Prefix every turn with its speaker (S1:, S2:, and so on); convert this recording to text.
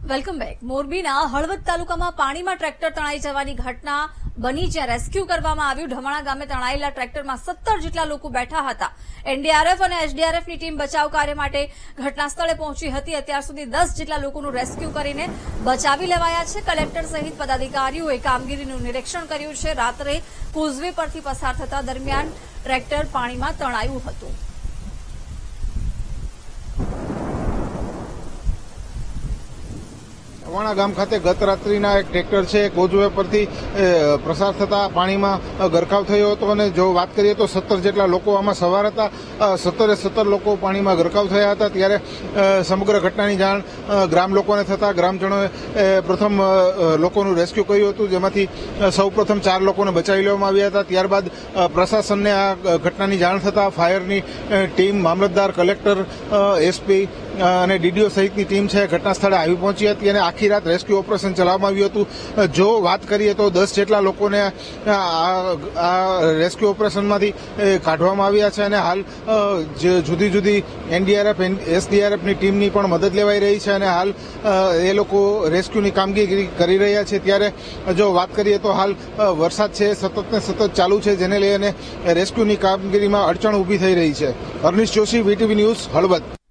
S1: Welcome back. મોરબીના હળવદ તાલુકામાં પાણીમાં ટ્રેક્ટર તણાઈ જવાની ઘટના બની, જ્યાં રેસ્ક્યુ કરવામાં આવ્યું. ઢમાણા ગામે તણાયેલા ટ્રેક્ટરમાં 17 જેટલા લોકો બેઠા હતા. એનડીઆરએફ અને એસડીઆરએફની ટીમ બચાવ કાર્ય માટે ઘટના સ્થળે પહોંચી હતી. અત્યાર સુધી 10 જેટલા લોકોનું રેસ્ક્યુ કરીને બચાવી લેવાયા છે. કલેક્ટર સહિત પદાધિકારીઓએ કામગીરીનું નિરીક્ષણ કર્યું છે. રાત્રે કોઝવે પરથી પસાર થતા દરમિયાન ટ્રેક્ટર પાણીમાં તણાયું હતું.
S2: ઢમાણા ગામ ખાતે ગત રાત્રિના એક ટ્રેક્ટર છે કોઝવે પરથી પસાર થતા પાણીમાં ગરકાવ થયો હતો અને જો વાત કરીએ તો 17 જેટલા લોકો આમાં સવાર હતા. 17 લોકો પાણીમાં ગરકાવ થયા હતા. ત્યારે સમગ્ર ઘટનાની જાણ ગ્રામ લોકોને થતા ગ્રામજનોએ પ્રથમ લોકોનું રેસ્ક્યુ કર્યું હતું, જેમાંથી સૌપ્રથમ 4 લોકોને બચાવી લેવામાં આવ્યા હતા. ત્યારબાદ પ્રશાસનને આ ઘટનાની જાણ થતા ફાયરની ટીમ, મામલતદાર, કલેક્ટર, એસપી અને ડીડીઓ સહિતની ટીમ છે ઘટના સ્થળે આવી પહોંચી હતી અને આખી રાત રેસ્ક્યુ ઓપરેશન ચલાવવામાં આવ્યું હતું. જો વાત કરીએ તો 10 જેટલા લોકોને આ રેસ્ક્યુ ઓપરેશનમાંથી કાઢવામાં આવ્યા છે અને હાલ જુદી જુદી એનડીઆરએફ, એસડીઆરએફની ટીમની પણ મદદ લેવાઈ રહી છે અને હાલ એ લોકો રેસ્ક્યુની કામગીરી કરી રહ્યા છે. ત્યારે જો વાત કરીએ તો હાલ વરસાદ છે સતત ને સતત ચાલુ છે, જેને લઈને રેસ્ક્યુની કામગીરીમાં અડચણ ઊભી થઈ રહી છે. અર્નિશ જોશી, વીટીવી ન્યૂઝ, હળવદ.